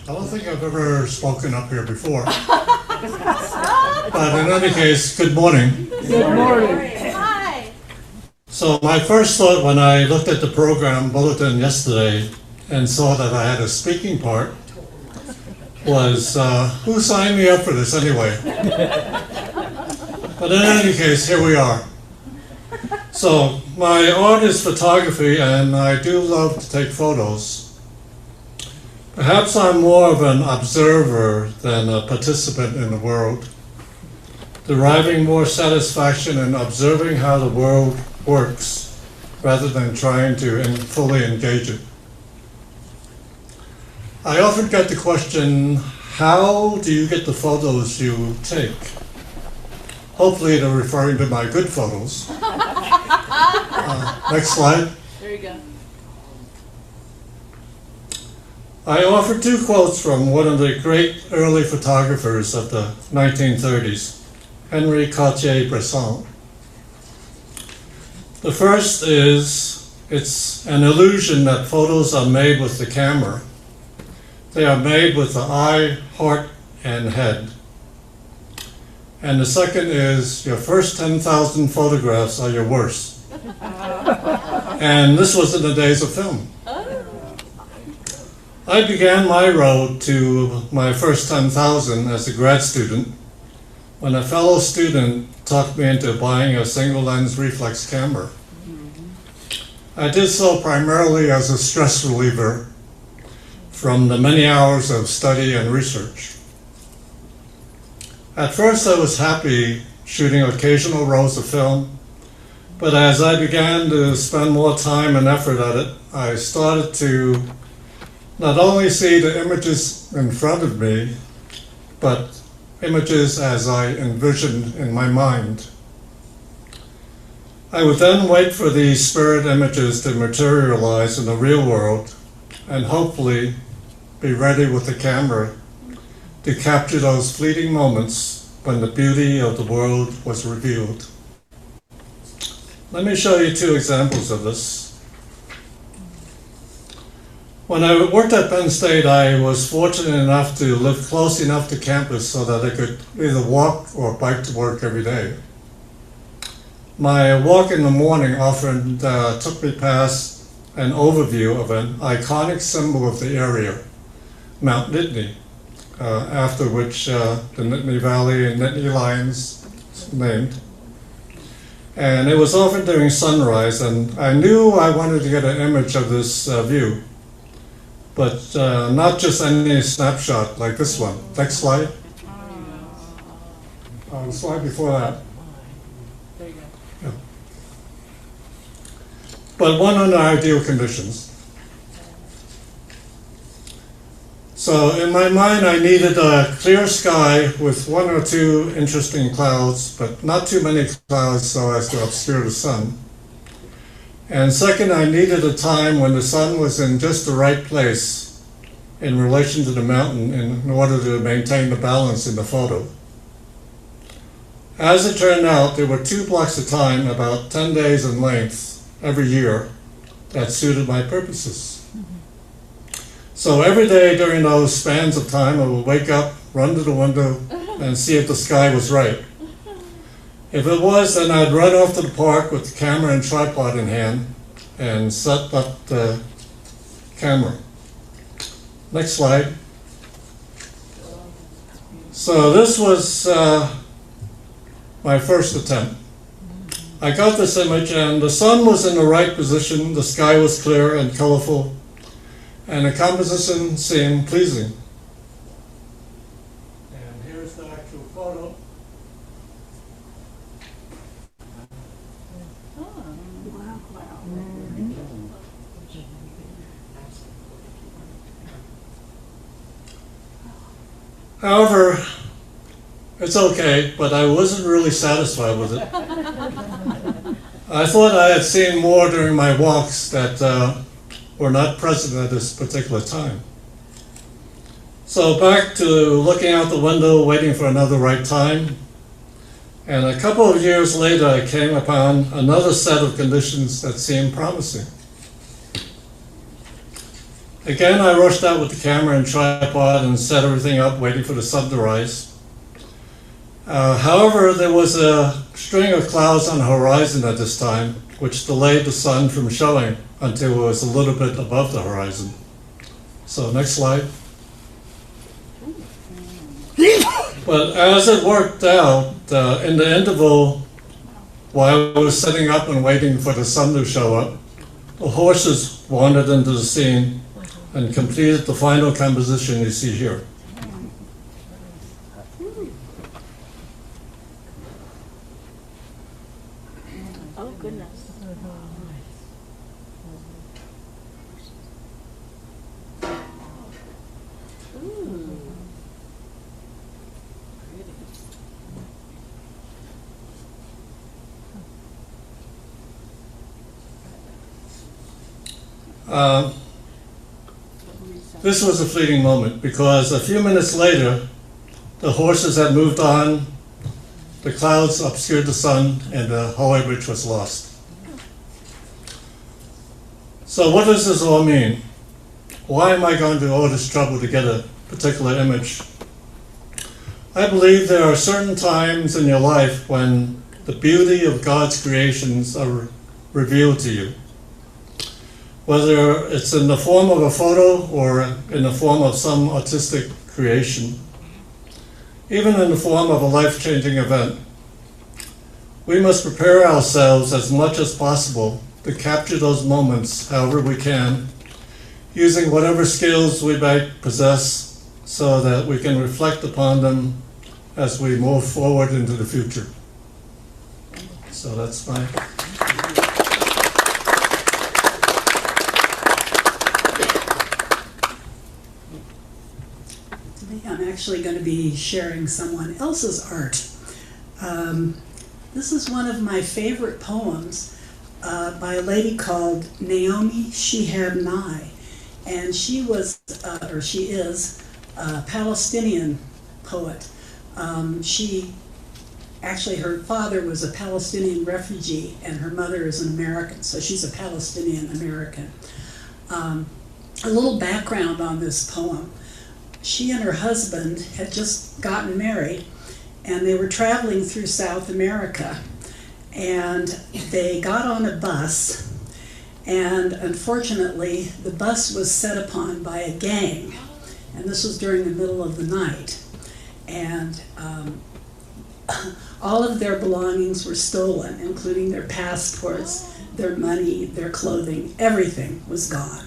I don't think I've ever spoken up here before. But in any case, good morning. Good morning. Hi. So my first thought when I looked at the program bulletin yesterday and saw that I had a speaking part was, who signed me up for this anyway? But in any case, here we are. So my art is photography, and I do love to take photos. Perhaps I'm more of an observer than a participant in the world, deriving more satisfaction in observing how the world works rather than trying to fully engage it. I often get the question, how do you get the photos you take? Hopefully they're referring to my good photos. Next slide. There you go. I offer two quotes from one of the great early photographers of the 1930s, Henri Cartier-Bresson. The first is, it's an illusion that photos are made with the camera. They are made with the eye, heart, and head. And the second is, your first 10,000 photographs are your worst. And this was in the days of film. I began my road to my first 10,000 as a grad student when a fellow student talked me into buying a single lens reflex camera. I did so primarily as a stress reliever from the many hours of study and research. At first I was happy shooting occasional rolls of film, but as I began to spend more time and effort at it, I started to not only see the images in front of me, but images as I envisioned in my mind. I would then wait for these spirit images to materialize in the real world and hopefully be ready with the camera to capture those fleeting moments when the beauty of the world was revealed. Let me show you two examples of this. When I worked at Penn State, I was fortunate enough to live close enough to campus so that I could either walk or bike to work every day. My walk in the morning often took me past an overview of an iconic symbol of the area, Mount Nittany, after which the Nittany Valley and Nittany Lions is named. And it was often during sunrise, and I knew I wanted to get an image of this view. But not just any snapshot like this one. Next slide. The slide before that. There you go. Yeah. But one under ideal conditions. So in my mind, I needed a clear sky with one or two interesting clouds, but not too many clouds so as to obscure the sun. And second, I needed a time when the sun was in just the right place in relation to the mountain in order to maintain the balance in the photo. As it turned out, there were 2 blocks of time, about 10 days in length, every year, that suited my purposes. So every day during those spans of time, I would wake up, run to the window, and see if the sky was right. If it was, then I'd run off to the park with the camera and tripod in hand and set up the camera. Next slide. So this was my first attempt. I got this image and the sun was in the right position, the sky was clear and colorful, and the composition seemed pleasing. And here's the actual photo. However, it's okay, but I wasn't really satisfied with it. I thought I had seen more during my walks that were not present at this particular time. So back to looking out the window, waiting for another right time. And a couple of years later, I came upon another set of conditions that seemed promising. Again, I rushed out with the camera and tripod and set everything up, waiting for the sun to rise. However, there was a string of clouds on the horizon at this time, which delayed the sun from showing until it was a little bit above the horizon. So next slide. But as it worked out, in the interval, while I was setting up and waiting for the sun to show up, the horses wandered into the scene and completed the final composition you see here. Oh, goodness. Ooh. This was a fleeting moment because a few minutes later, the horses had moved on, the clouds obscured the sun, and the Hohe Bridge was lost. So what does this all mean? Why am I going to all this trouble to get a particular image? I believe there are certain times in your life when the beauty of God's creations are revealed to you. Whether it's in the form of a photo or in the form of some artistic creation, even in the form of a life-changing event. We must prepare ourselves as much as possible to capture those moments however we can, using whatever skills we might possess so that we can reflect upon them as we move forward into the future. So that's my... I'm actually going to be sharing someone else's art. This is one of my favorite poems by a lady called Naomi Shihab Nye, and she was, or she is, a Palestinian poet. Actually, her father was a Palestinian refugee, and her mother is an American, so she's a Palestinian American. A little background on this poem. She and her husband had just gotten married, and they were traveling through South America, and they got on a bus, and unfortunately the bus was set upon by a gang, and this was during the middle of the night, and all of their belongings were stolen, including their passports, their money, their clothing, everything was gone.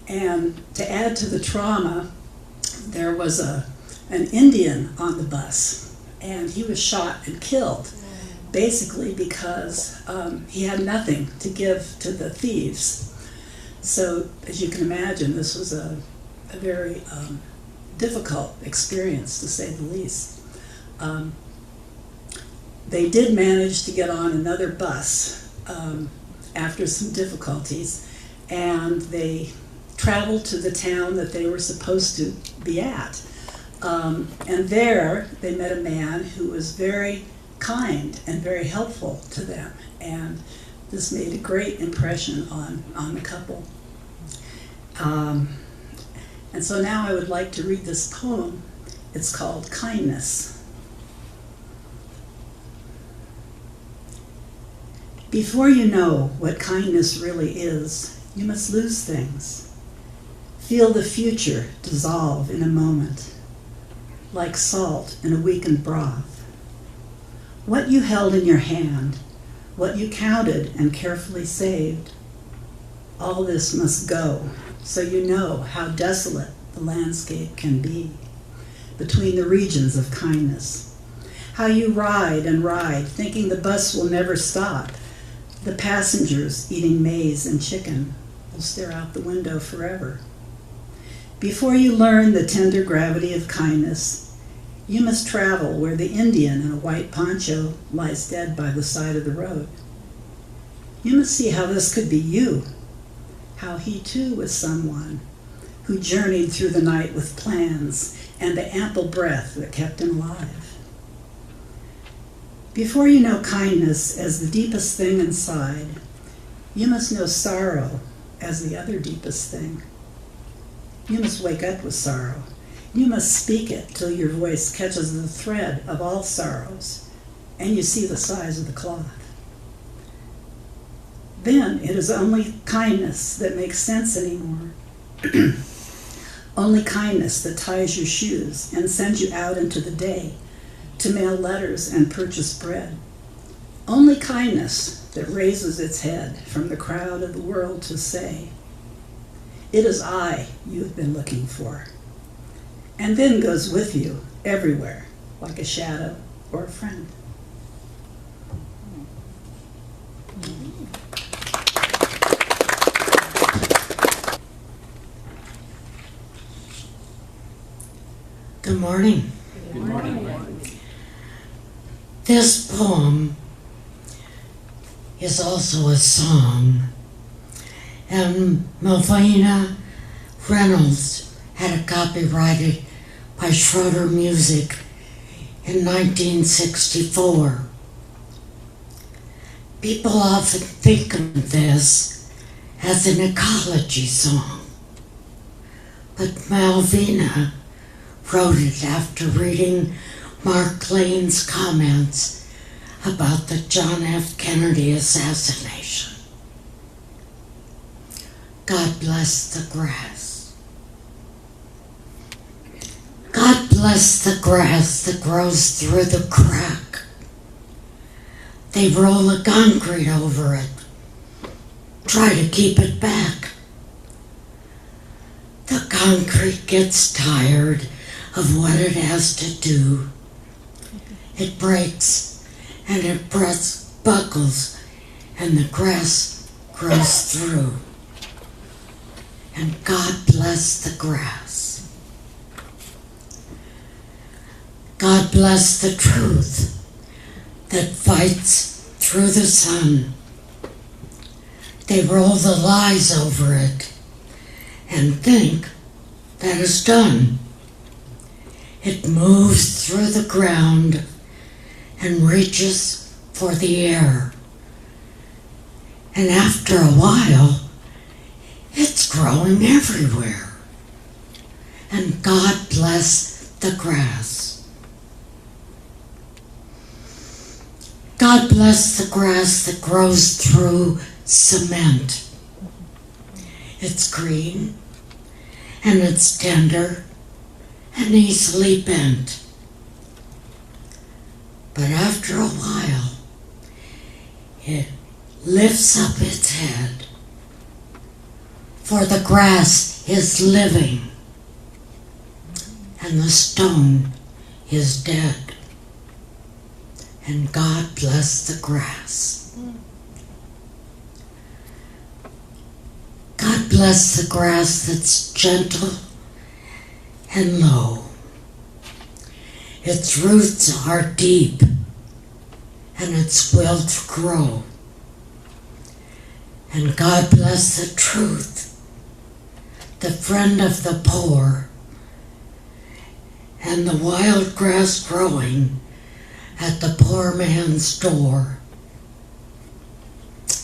And to add to the trauma, there was an Indian on the bus, and he was shot and killed, basically because he had nothing to give to the thieves. So, as you can imagine, this was a very difficult experience, to say the least. They did manage to get on another bus after some difficulties, and they traveled to the town that they were supposed to be at. And there they met a man who was very kind and very helpful to them. And this made a great impression on the couple. And so now I would like to read this poem. It's called Kindness. Before you know what kindness really is, you must lose things. Feel the future dissolve in a moment, like salt in a weakened broth. What you held in your hand, what you counted and carefully saved, all this must go, so you know how desolate the landscape can be between the regions of kindness. How you ride and ride, thinking the bus will never stop. The passengers eating maize and chicken will stare out the window forever. Before you learn the tender gravity of kindness, you must travel where the Indian in a white poncho lies dead by the side of the road. You must see how this could be you, how he too was someone who journeyed through the night with plans and the ample breath that kept him alive. Before you know kindness as the deepest thing inside, you must know sorrow as the other deepest thing. You must wake up with sorrow. You must speak it till your voice catches the thread of all sorrows, and you see the size of the cloth. Then it is only kindness that makes sense anymore. Only kindness that ties your shoes and sends you out into the day to mail letters and purchase bread. Only kindness that raises its head from the crowd of the world to say, "It is I you've been looking for," and then goes with you everywhere like a shadow or a friend. Good morning. Good morning. This poem is also a song, and Melvina Reynolds had it copyrighted by Schroeder Music in 1964. People often think of this as an ecology song, but Melvina wrote it after reading Mark Lane's comments about the John F. Kennedy assassination. God bless the grass. God bless the grass that grows through the crack. They roll the concrete over it, try to keep it back. The concrete gets tired of what it has to do. It breaks and it buckles, and the grass grows through. And God bless the grass. God bless the truth that fights through the sun. They roll the lies over it and think that is done. It moves through the ground and reaches for the air. And after a while, it's growing everywhere. And God bless the grass. God bless the grass that grows through cement. It's green and it's tender and easily bent. But after a while, it lifts up its head, for the grass is living and the stone is dead. And God bless the grass. God bless the grass that's gentle and low. Its roots are deep and its will to grow. And God bless the truth, the friend of the poor, and the wild grass growing at the poor man's door.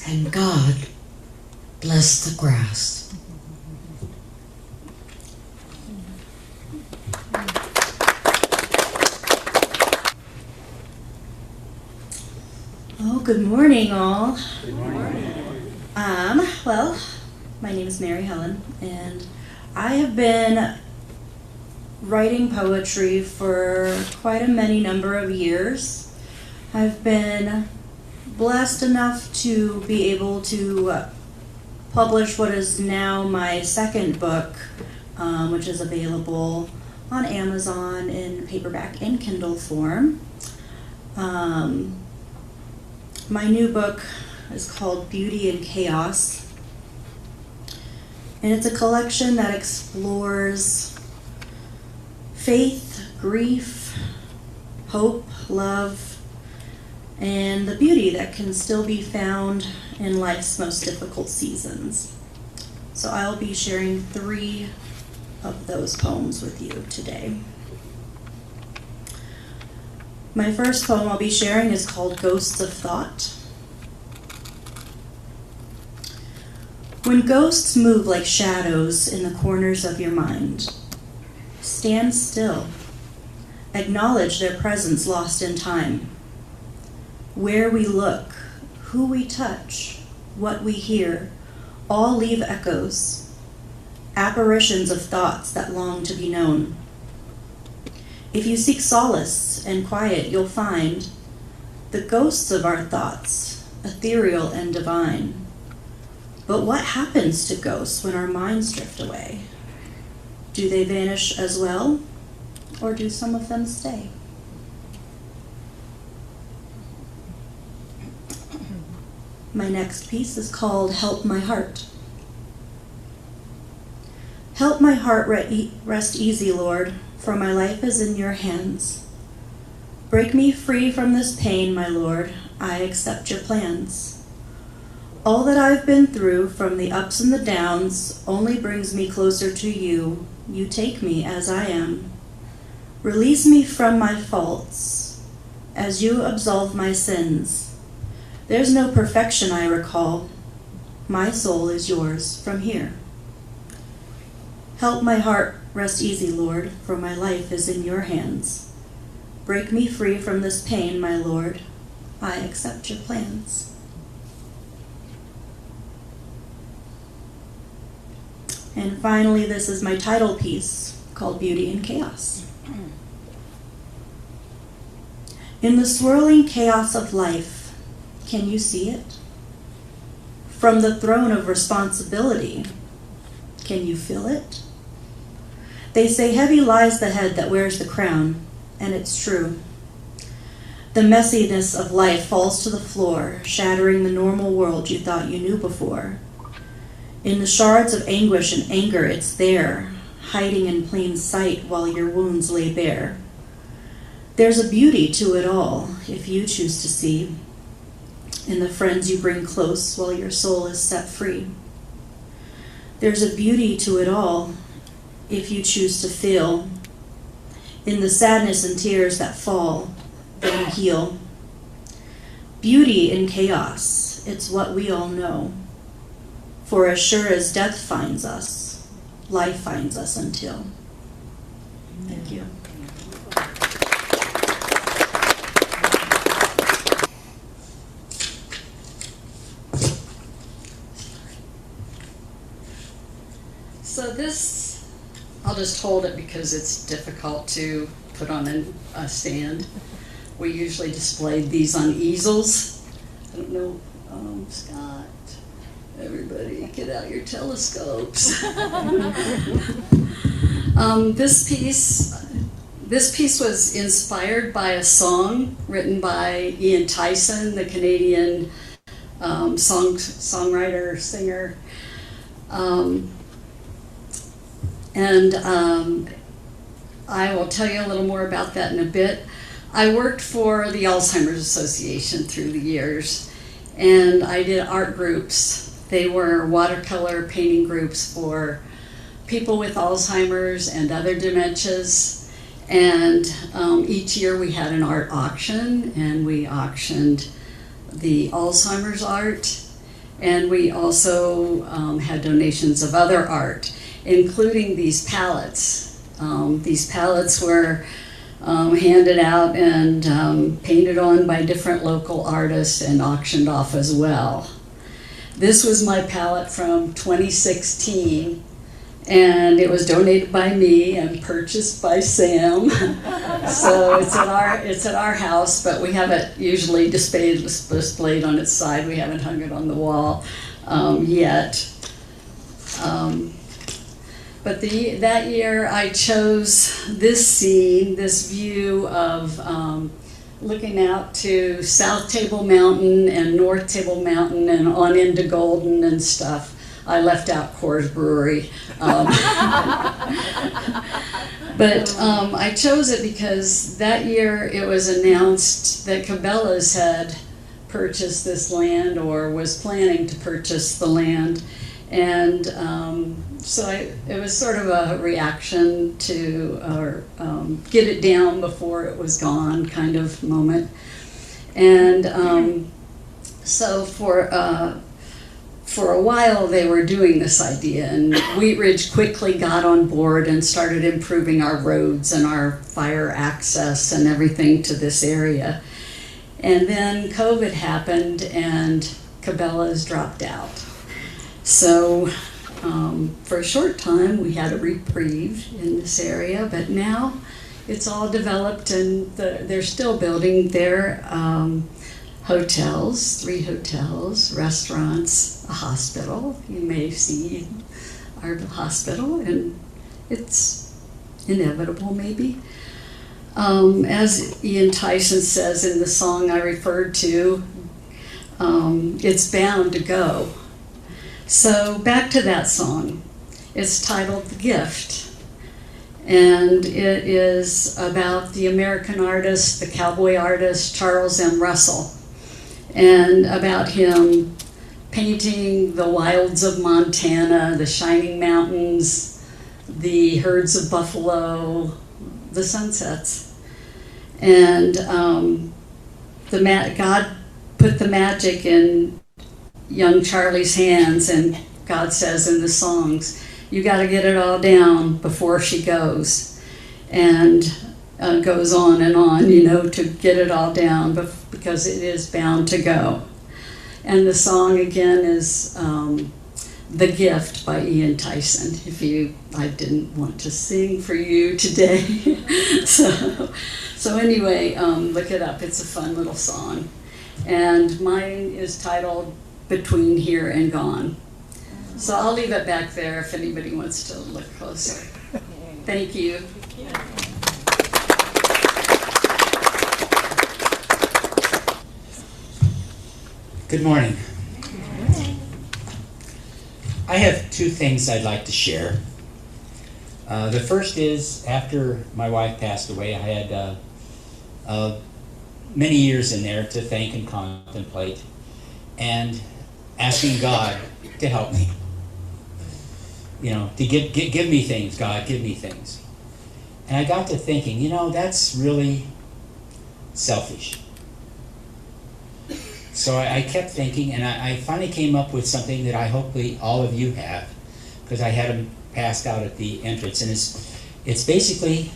And God bless the grass. Oh, good morning, all. Good morning. Well, my name is Mary Helen, and I have been writing poetry for quite a many number of years. I've been blessed enough to be able to publish what is now my second book, which is available on Amazon in paperback and Kindle form. My new book is called Beauty and Chaos, and it's a collection that explores faith, grief, hope, love, and the beauty that can still be found in life's most difficult seasons. So I'll be sharing 3 of those poems with you today. My first poem I'll be sharing is called Ghosts of Thought. When ghosts move like shadows in the corners of your mind, stand still. Acknowledge their presence lost in time. Where we look, who we touch, what we hear, all leave echoes, apparitions of thoughts that long to be known. If you seek solace and quiet, you'll find the ghosts of our thoughts, ethereal and divine. But what happens to ghosts when our minds drift away? Do they vanish as well, or do some of them stay? My next piece is called Help My Heart. Help my heart rest easy, Lord, for my life is in your hands. Break me free from this pain, my Lord, I accept your plans. All that I've been through, from the ups and the downs, only brings me closer to you. You take me as I am. Release me from my faults, as you absolve my sins. There's no perfection I recall. My soul is yours from here. Help my heart rest easy, Lord, for my life is in your hands. Break me free from this pain, my Lord. I accept your plans. And finally, this is my title piece called Beauty in Chaos. In the swirling chaos of life, can you see it? From the throne of responsibility, can you feel it? They say heavy lies the head that wears the crown, and it's true. The messiness of life falls to the floor, shattering the normal world you thought you knew before. In the shards of anguish and anger, it's there, hiding in plain sight while your wounds lay bare. There's a beauty to it all, if you choose to see, in the friends you bring close while your soul is set free. There's a beauty to it all, if you choose to feel, in the sadness and tears that fall, then heal. Beauty in chaos, it's what we all know. For as sure as death finds us, life finds us until. Thank you. So this, I'll just hold it because it's difficult to put on a stand. We usually displayed these on easels. I don't know, Scott, everybody get out your telescopes. This piece was inspired by a song written by Ian Tyson, the Canadian songwriter, singer. I will tell you a little more about that in a bit. I worked for the Alzheimer's Association through the years, and I did art groups. They were watercolor painting groups for people with Alzheimer's and other dementias. And each year we had an art auction, and we auctioned the Alzheimer's art, and we also had donations of other art, including these palettes. These palettes were handed out and painted on by different local artists and auctioned off as well. This was my palette from 2016, and it was donated by me and purchased by Sam. So it's at our house, but we have it usually displayed on its side. We haven't hung it on the wall yet. But that year I chose this scene, this view of looking out to South Table Mountain and North Table Mountain and on into Golden and stuff. I left out Coors Brewery. But I chose it because that year it was announced that Cabela's had purchased this land or was planning to purchase the land. And so it was sort of a reaction to, or get it down before it was gone kind of moment. And so for for a while they were doing this idea, and Wheat Ridge quickly got on board and started improving our roads and our fire access and everything to this area. And then COVID happened and Cabela's dropped out. So for a short time we had a reprieve in this area, but now it's all developed and they're still building their hotels, 3 hotels, restaurants, a hospital. You may see our hospital, and it's inevitable maybe. As Ian Tyson says in the song I referred to, it's bound to go. So back to that song. It's titled The Gift, and it is about the American artist, the cowboy artist, Charles M. Russell, and about him painting the wilds of Montana, the shining mountains, the herds of buffalo, the sunsets. And God put the magic in young Charlie's hands, and God says in the songs, you got to get it all down before she goes. And goes on, to get it all down, because it is bound to go. And the song again is The Gift by Ian Tyson. I didn't want to sing for you today. so anyway, look it up. It's a fun little song. And mine is titled Between Here and Gone. So I'll leave it back there if anybody wants to look closer. Thank you. Good morning. I have 2 things I'd like to share. The first is, after my wife passed away, I had many years in there to think and contemplate and asking God to help me. To give me things, God, give me things. And I got to thinking, that's really selfish. So I kept thinking, and I finally came up with something that I hopefully all of you have, because I had them passed out at the entrance. And it's basically,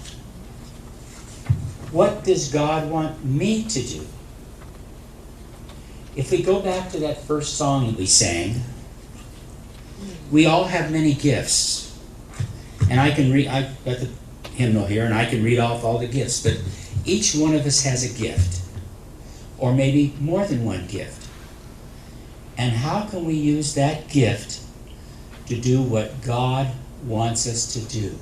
what does God want me to do? If we go back to that first song that we sang, we all have many gifts. And I've got the hymnal here, and I can read off all the gifts, but each one of us has a gift. Or maybe more than one gift. And how can we use that gift to do what God wants us to do?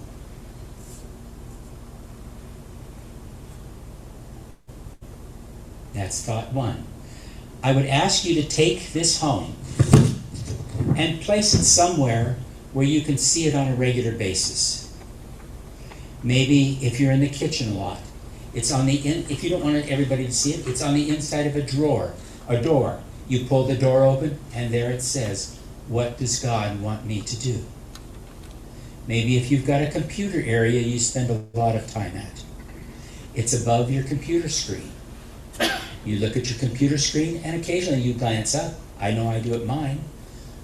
That's thought 1. I would ask you to take this home and place it somewhere where you can see it on a regular basis. Maybe if you're in the kitchen a lot, it's on if you don't want everybody to see it, it's on the inside of a door. You pull the door open, and there it says, what does God want me to do? Maybe if you've got a computer area you spend a lot of time at, it's above your computer screen. You look at your computer screen, and occasionally you glance up. I know I do at mine.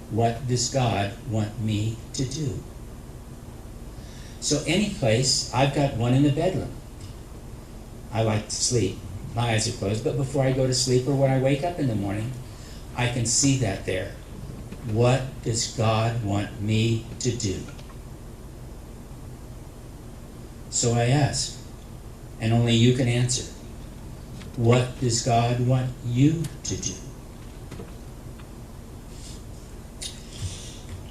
What does God want me to do? So any place, I've got one in the bedroom. I like to sleep. My eyes are closed, but before I go to sleep or when I wake up in the morning, I can see that there. What does God want me to do? So I ask, and only you can answer. What does God want you to do?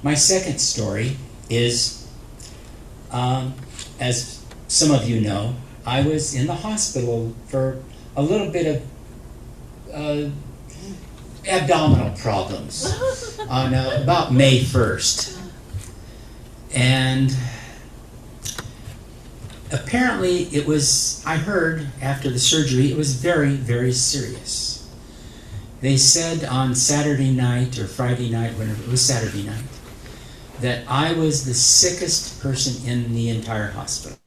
My second story is, as some of you know, I was in the hospital for a little bit of abdominal problems on about May 1st. And apparently it was, I heard after the surgery, it was very, very serious. They said on Saturday night or Friday night, whenever it was Saturday night, that I was the sickest person in the entire hospital.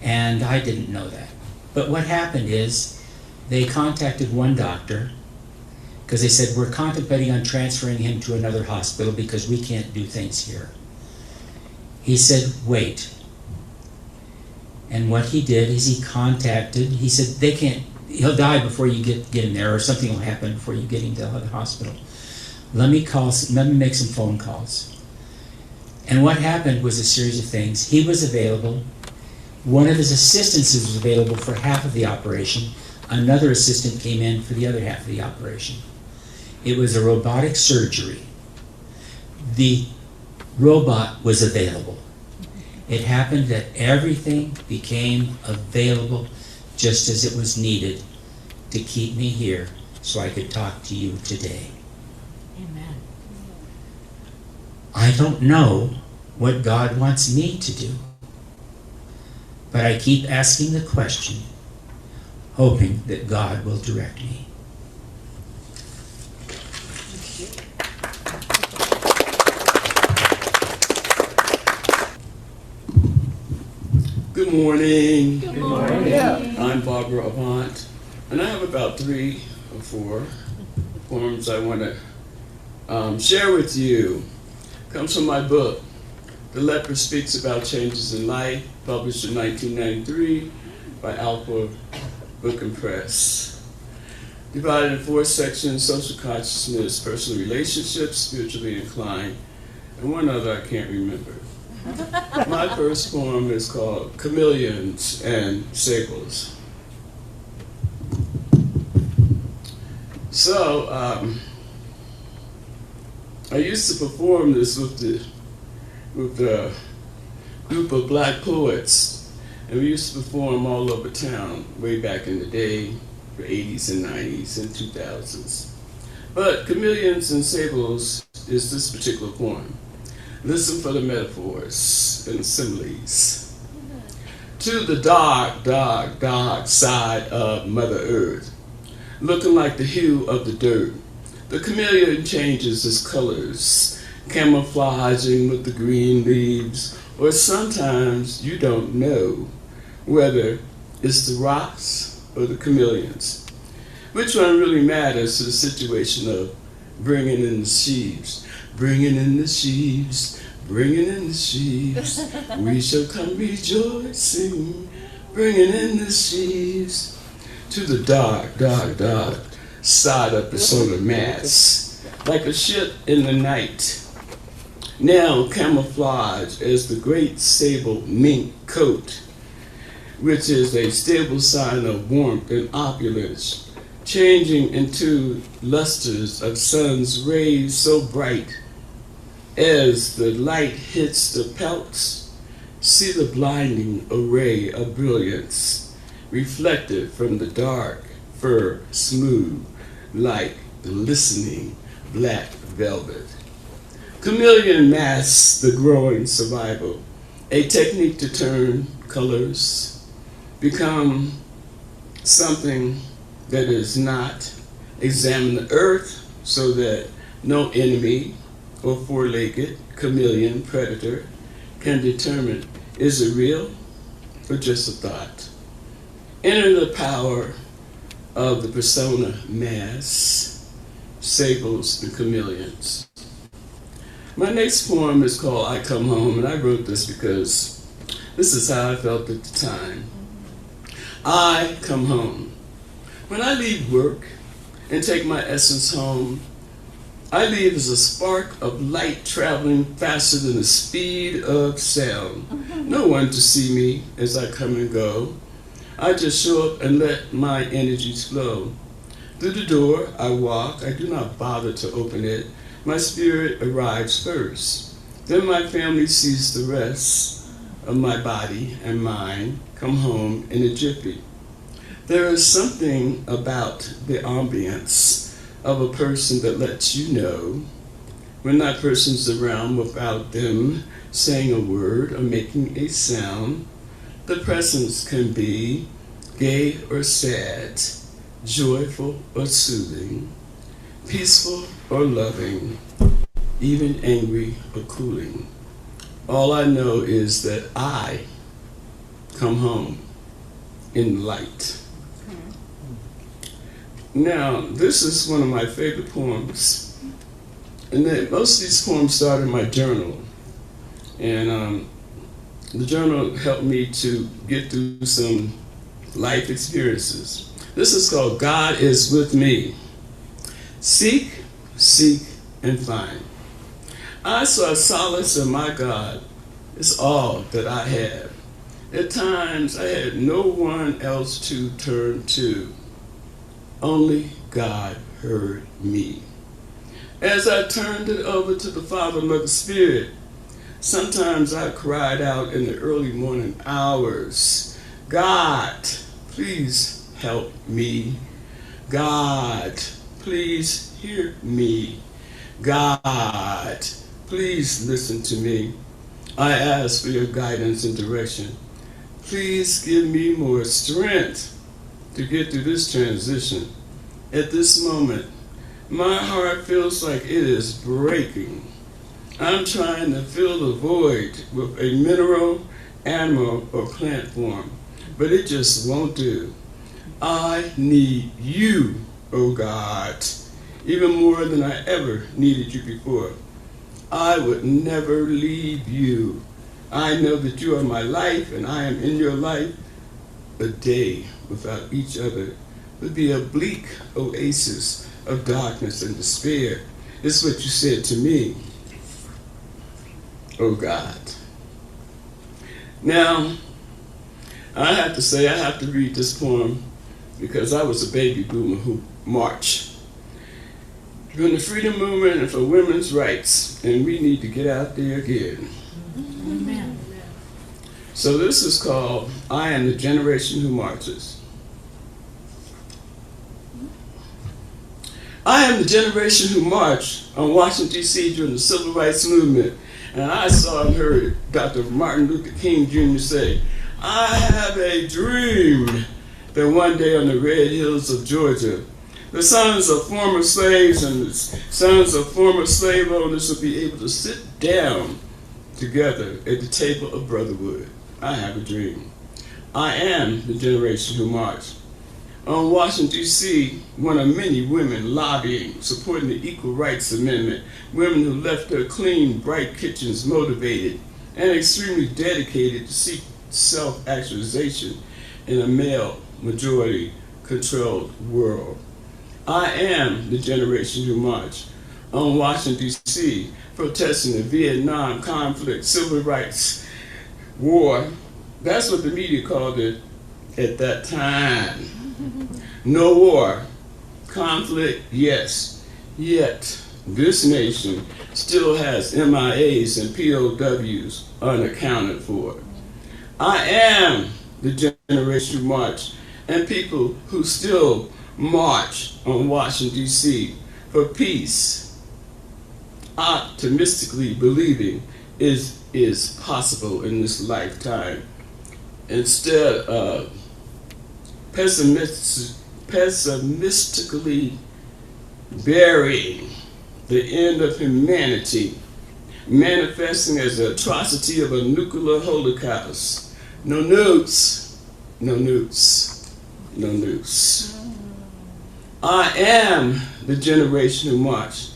And I didn't know that. But what happened is they contacted one doctor, because they said, we're contemplating on transferring him to another hospital because we can't do things here. He said, wait. And what he did is he said, he'll die before you get him there, or something will happen before you get him to the hospital. Let me make some phone calls. And what happened was a series of things. He was available. One of his assistants was available for half of the operation. Another assistant came in for the other half of the operation. It was a robotic surgery. The robot was available. It happened that everything became available just as it was needed to keep me here so I could talk to you today. Amen. I don't know what God wants me to do, but I keep asking the question, hoping that God will direct me. Good morning. Good morning. I'm Barbara Avant, and I have about 3 or 4 poems I want to share with you. Comes from my book, The Leper Speaks About Changes in Life, published in 1993 by Alpha Book and Press. Divided in 4 sections: social consciousness, personal relationships, spiritually inclined, and one other I can't remember. My first poem is called Chameleons and Sables. So, I used to perform this with a group of black poets, and we used to perform all over town way back in the day, the 80s and 90s and 2000s. But Chameleons and Sables is this particular poem. Listen for the metaphors and similes. To the dark, dark, dark side of Mother Earth, looking like the hue of the dirt, the chameleon changes its colors, camouflaging with the green leaves, or sometimes you don't know whether it's the rocks or the chameleons. Which one really matters to the situation of bringing in the sheaves? Bringing in the sheaves, bringing in the sheaves, we shall come rejoicing, bringing in the sheaves to the dark, dark, dark side of the solar mass, like a ship in the night, now camouflaged as the great sable mink coat, which is a stable sign of warmth and opulence, changing into lusters of sun's rays so bright. As the light hits the pelts, see the blinding array of brilliance reflected from the dark fur, smooth like glistening black velvet. Chameleon masks the growing survival, a technique to turn colors, become something that is not, examine the earth so that no enemy or four-legged chameleon predator can determine, is it real or just a thought? Enter the power of the persona mass, sables and chameleons. My next poem is called I Come Home, and I wrote this because this is how I felt at the time. I come home. When I leave work and take my essence home, I leave as a spark of light traveling faster than the speed of sound. No one to see me as I come and go. I just show up and let my energies flow. Through the door I walk, I do not bother to open it. My spirit arrives first. Then my family sees the rest of my body and mind come home in a jiffy. There is something about the ambience of a person that lets you know when that person's around without them saying a word or making a sound. The presence can be gay or sad, joyful or soothing, peaceful or loving, even angry or cooling. All I know is that I come home in light. Now, this is one of my favorite poems. And then most of these poems start in my journal. And the journal helped me to get through some life experiences. This is called God is With Me. Seek, seek, and find. I saw solace in my God. It's all that I have. At times, I had no one else to turn to. Only God heard me. As I turned it over to the Father, Mother, Spirit, sometimes I cried out in the early morning hours, God, please help me. God, please hear me. God, please listen to me. I ask for your guidance and direction. Please give me more strength to get through this transition. At this moment, my heart feels like it is breaking. I'm trying to fill the void with a mineral, animal, or plant form, but it just won't do. I need you, oh God, even more than I ever needed you before. I would never leave you. I know that you are my life and I am in your life. A day without each other would be a bleak oasis of darkness and despair. It's what you said to me, oh God. Now, I have to say I have to read this poem because I was a baby boomer who marched during the freedom movement and for women's rights, and we need to get out there again. Amen. So this is called I Am the Generation Who Marches. I am the generation who marched on Washington, D.C. during the Civil Rights Movement, and I saw and heard Dr. Martin Luther King Jr. say, I have a dream that one day on the red hills of Georgia, the sons of former slaves and the sons of former slave owners will be able to sit down together at the table of brotherhood. I have a dream. I am the generation who marched. On Washington, D.C., one of many women lobbying, supporting the Equal Rights Amendment, women who left their clean, bright kitchens motivated and extremely dedicated to seek self-actualization in a male-majority controlled world. I am the generation who marched on Washington, D.C., protesting the Vietnam conflict, civil rights war. That's what the media called it at that time. No war, conflict, yes. Yet, this nation still has MIAs and POWs unaccounted for. I am the generation who marched, and people who still march on Washington, D.C. for peace, optimistically believing is possible in this lifetime, instead of pessimistically burying the end of humanity, manifesting as the atrocity of a nuclear holocaust. No nukes, no nukes, no nukes. I am the generation who marched,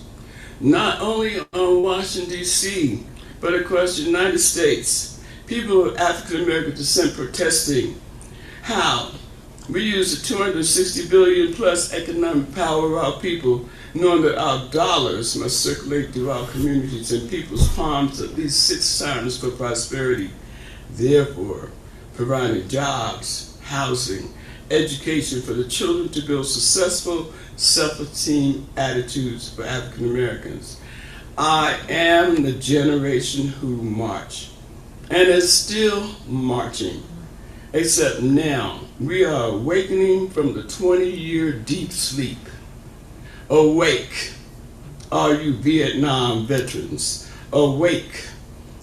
not only on Washington, D.C., but across the United States. People of African American descent protesting how we use the 260 billion plus economic power of our people, knowing that our dollars must circulate through our communities and people's palms at least 6 times for prosperity. Therefore, providing jobs, housing, education for the children to build successful, self-esteem attitudes for African Americans. I am the generation who march, and is still marching, except now we are awakening from the 20-year deep sleep. Awake, are you Vietnam veterans? Awake,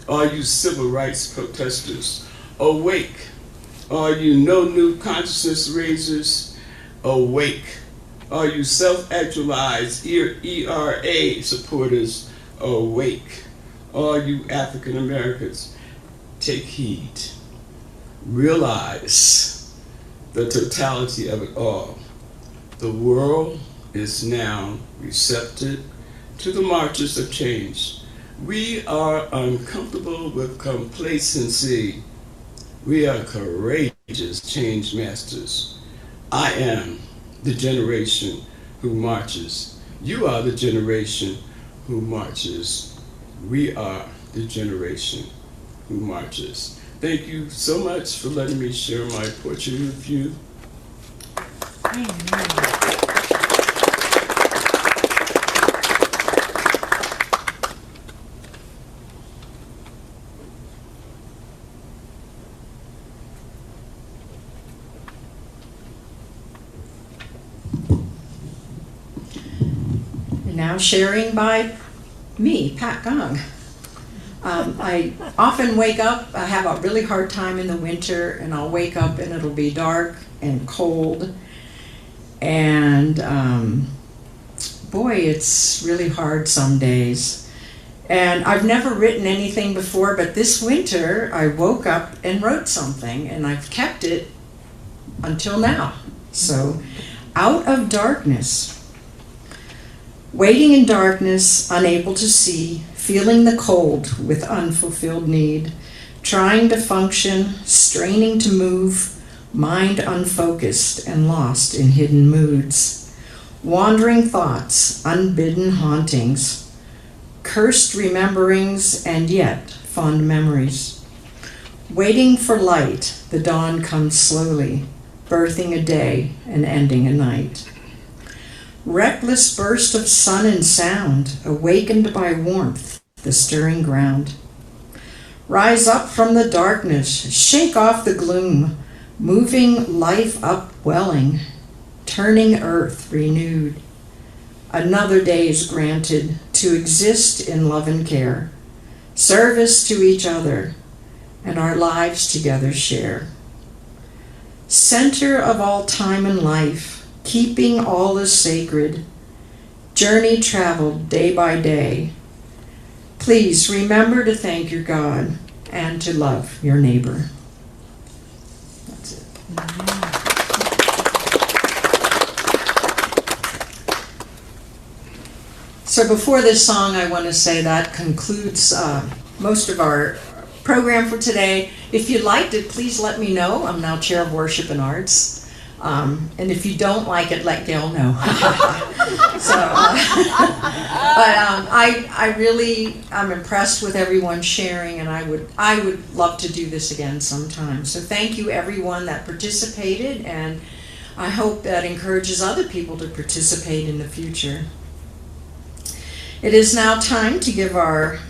are you civil rights protesters? Awake, are you no new consciousness raisers? Awake, are you self-actualized ERA supporters? Awake, are you African Americans? Take heed. Realize the totality of it all. The world is now receptive to the marches of change. We are uncomfortable with complacency. We are courageous change masters. I am the generation who marches. You are the generation who marches. We are the generation who marches. Thank you so much for letting me share my poetry with you. Now sharing by me, Pat Gong. I often wake up, I have a really hard time in the winter, and I'll wake up and it'll be dark and cold. And boy, it's really hard some days. And I've never written anything before, but this winter I woke up and wrote something, and I've kept it until now. So, out of darkness. Waiting in darkness, unable to see, feeling the cold with unfulfilled need, trying to function, straining to move, mind unfocused and lost in hidden moods, wandering thoughts, unbidden hauntings, cursed rememberings and yet fond memories. Waiting for light, the dawn comes slowly, birthing a day and ending a night. Reckless burst of sun and sound, awakened by warmth, the stirring ground. Rise up from the darkness, shake off the gloom, moving life upwelling, turning earth renewed. Another day is granted to exist in love and care, service to each other, and our lives together share. Center of all time and life, keeping all as sacred, journey traveled day by day. Please remember to thank your God and to love your neighbor. That's it. So before this song, I want to say that concludes most of our program for today. If you liked it, please let me know. I'm now Chair of Worship and Arts. And if you don't like it, let Gail know. I really am impressed with everyone sharing, and I would love to do this again sometime. So thank you everyone that participated, and I hope that encourages other people to participate in the future. It is now time to give our